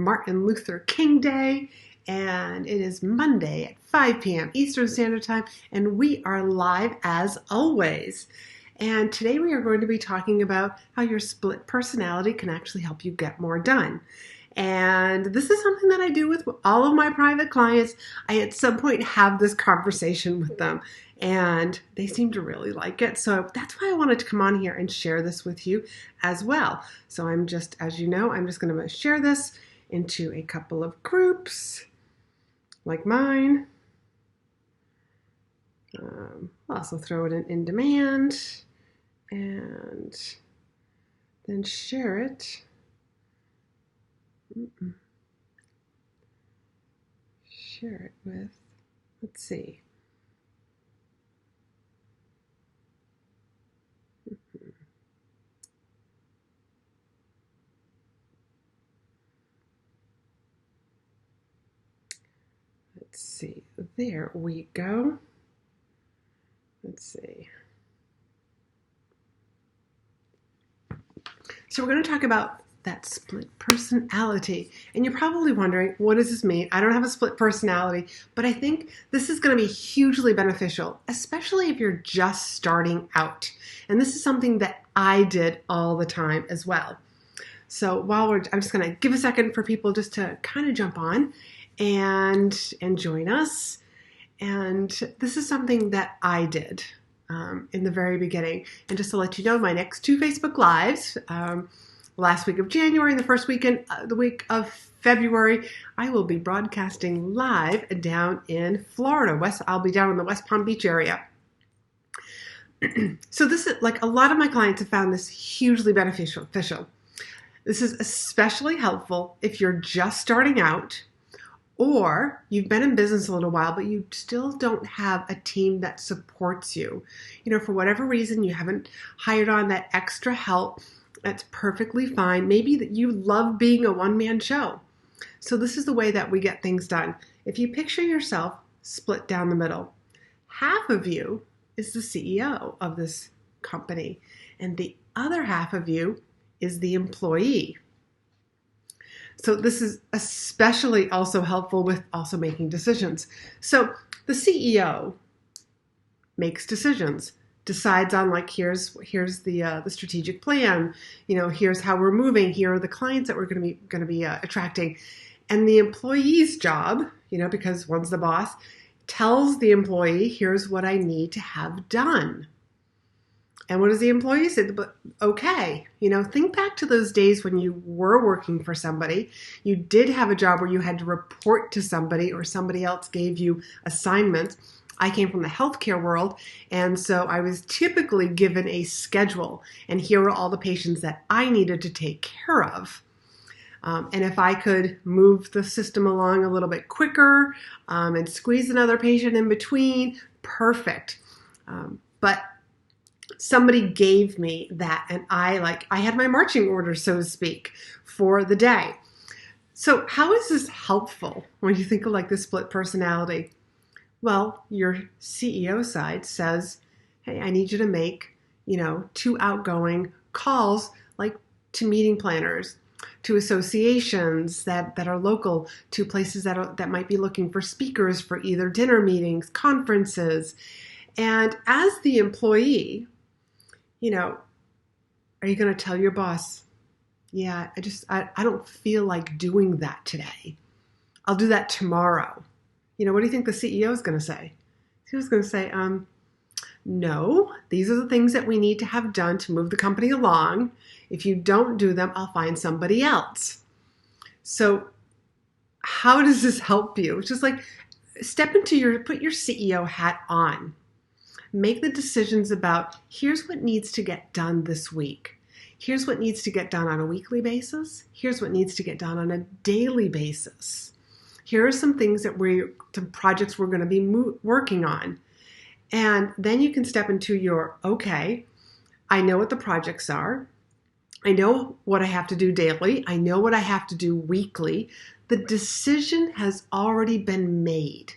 Martin Luther King Day, and it is Monday at 5 p.m. Eastern Standard Time, and we are live as always. And today we are going to be talking about how your split personality can actually help you get more done. And this is something that I do with all of my private clients. I at some point have this conversation with them, and they seem to really like it. So that's why I wanted to come on here and share this with you as well. So I'm just, as you know, I'm just going to share this into a couple of groups like mine. I'll also throw it in demand and then share it. Share it with, let's see. Let's see, there we go. Let's see. So we're going to talk about that split personality. And you're probably wondering, what does this mean? I don't have a split personality, but I think this is going to be hugely beneficial, especially if you're just starting out. And this is something that I did all the time as well. So I'm just going to give a second for people just to kind of jump on and join us. And this is something that I did in the very beginning. And just to let you know, my next 2 Facebook Lives, last week of January and the first weekend, the week of February, I will be broadcasting live down in Florida. I'll be down in the West Palm Beach area. So this is like a lot of my clients have found this hugely beneficial. This is especially helpful if you're just starting out or you've been in business a little while, but you still don't have a team that supports you. You know, for whatever reason, you haven't hired on that extra help. That's perfectly fine. Maybe that you love being a one-man show. So this is the way that we get things done. If you picture yourself split down the middle, half of you is the CEO of this company, and the other half of you is the employee. So this is especially also helpful with also making decisions. So the CEO makes decisions. Decides on like here's the strategic plan, you know, here's how we're moving, here are the clients that we're going to be attracting, and the employee's job, you know, because one's the boss, tells the employee here's what I need to have done. And what does the employee say? Okay, you know, think back to those days when you were working for somebody. You did have a job where you had to report to somebody or somebody else gave you assignments. I came from the healthcare world, and so I was typically given a schedule, and here are all the patients that I needed to take care of. And if I could move the system along a little bit quicker and squeeze another patient in between, perfect. But somebody gave me that, and I had my marching orders, so to speak, for the day. So how is this helpful when you think of like this split personality? Well, your CEO side says, hey, I need you to make, 2 outgoing calls, like to meeting planners, to associations that are local, to places that might be looking for speakers for either dinner meetings, conferences. And as the employee, are you going to tell your boss, yeah, I don't feel like doing that today. I'll do that tomorrow. What do you think the CEO is going to say? He was going to say, no, these are the things that we need to have done to move the company along. If you don't do them, I'll find somebody else. So how does this help you? It's just like put your CEO hat on. Make the decisions about here's what needs to get done this week. Here's what needs to get done on a weekly basis. Here's what needs to get done on a daily basis. Here are some things some projects we're going to be working on. And then you can step into your, okay, I know what the projects are. I know what I have to do daily. I know what I have to do weekly. The decision has already been made.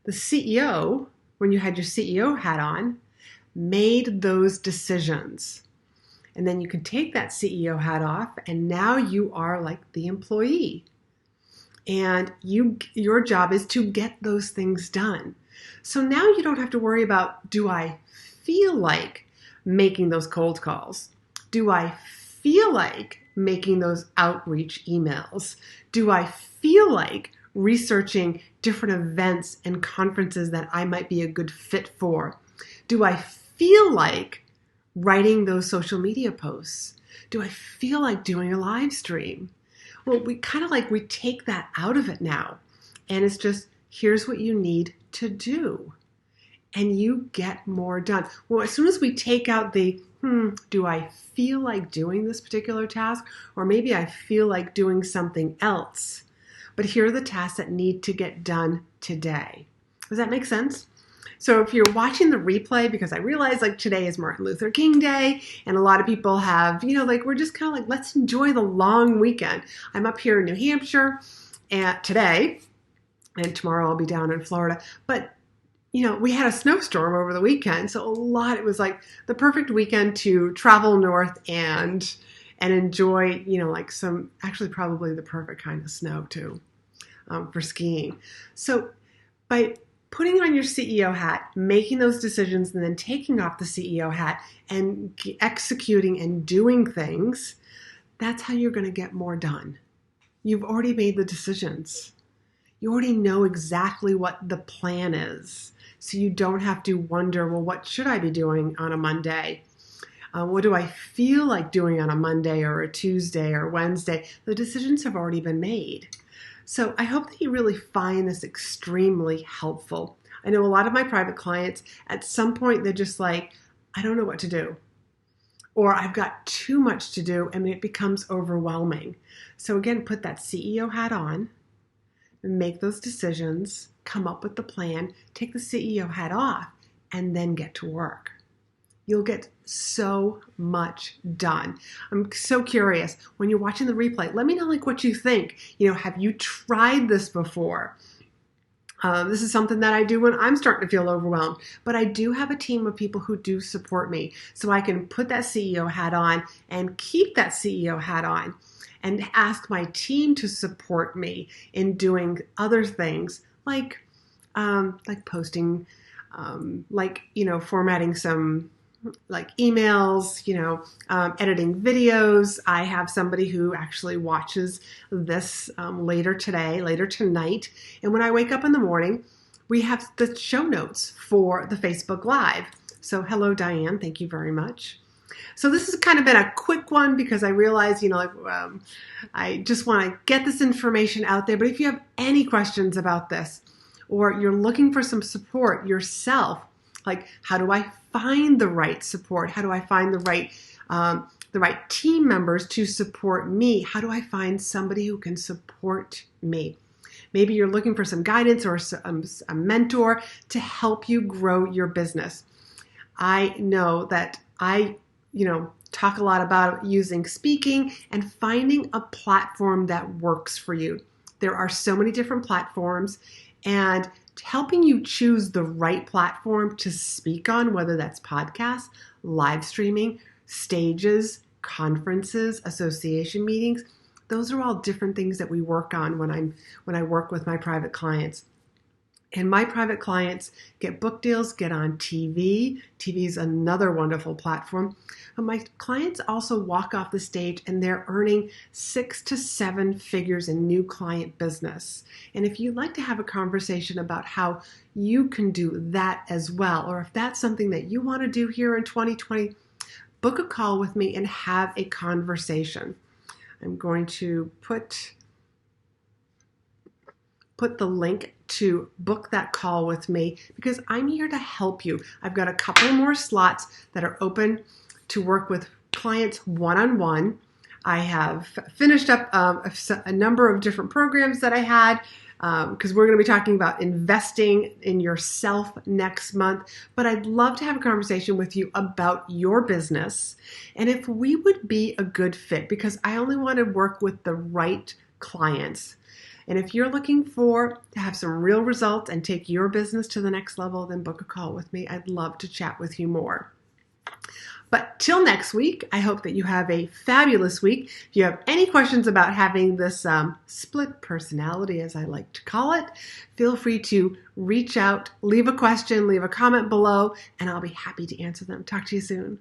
The CEO, when you had your CEO hat on, made those decisions. And then you can take that CEO hat off, and now you are like the employee. And your job is to get those things done. So now you don't have to worry about, do I feel like making those cold calls? Do I feel like making those outreach emails? Do I feel like researching different events and conferences that I might be a good fit for? Do I feel like writing those social media posts? Do I feel like doing a live stream? Well, we take that out of it now. And it's just, here's what you need to do. And you get more done. Well, as soon as we take out the, do I feel like doing this particular task? Or maybe I feel like doing something else. But here are the tasks that need to get done today. Does that make sense? So if you're watching the replay, because I realize like today is Martin Luther King Day, and a lot of people have, we're just kind of like, let's enjoy the long weekend. I'm up here in New Hampshire today, and tomorrow I'll be down in Florida. But, we had a snowstorm over the weekend. So it was like the perfect weekend to travel north and enjoy, actually probably the perfect kind of snow too, for skiing. So by putting on your CEO hat, making those decisions, and then taking off the CEO hat and executing and doing things, that's how you're going to get more done. You've already made the decisions. You already know exactly what the plan is. So you don't have to wonder, well, what should I be doing on a Monday? What do I feel like doing on a Monday or a Tuesday or Wednesday? The decisions have already been made. So I hope that you really find this extremely helpful. I know a lot of my private clients, at some point, they're just like, I don't know what to do. Or I've got too much to do, and it becomes overwhelming. So again, put that CEO hat on, make those decisions, come up with the plan, take the CEO hat off, and then get to work. You'll get so much done. I'm so curious. When you're watching the replay, let me know what you think. Have you tried this before? This is something that I do when I'm starting to feel overwhelmed. But I do have a team of people who do support me. So I can put that CEO hat on and keep that CEO hat on and ask my team to support me in doing other things like posting, formatting some emails, editing videos. I have somebody who actually watches this later tonight. And when I wake up in the morning, we have the show notes for the Facebook Live. So hello, Diane. Thank you very much. So this has kind of been a quick one because I realize, I just want to get this information out there. But if you have any questions about this, or you're looking for some support yourself, like how do I find the right support? How do I find the right team members to support me? How do I find somebody who can support me? Maybe you're looking for some guidance or a mentor to help you grow your business. I know that I talk a lot about using speaking and finding a platform that works for you. There are so many different platforms, and helping you choose the right platform to speak on, whether that's podcasts, live streaming, stages, conferences, association meetings. Those are all different things that we work on when I work with my private clients. And my private clients get book deals, get on TV. TV is another wonderful platform. But my clients also walk off the stage and they're earning 6 to 7 figures in new client business. And if you'd like to have a conversation about how you can do that as well, or if that's something that you want to do here in 2020, book a call with me and have a conversation. I'm going to put the link to book that call with me because I'm here to help you. I've got a couple more slots that are open to work with clients one-on-one. I have finished up a number of different programs that I had because we're going to be talking about investing in yourself next month. But I'd love to have a conversation with you about your business and if we would be a good fit, because I only want to work with the right clients. And if you're looking to have some real results and take your business to the next level, then book a call with me. I'd love to chat with you more. But till next week, I hope that you have a fabulous week. If you have any questions about having this split personality, as I like to call it, feel free to reach out, leave a question, leave a comment below, and I'll be happy to answer them. Talk to you soon.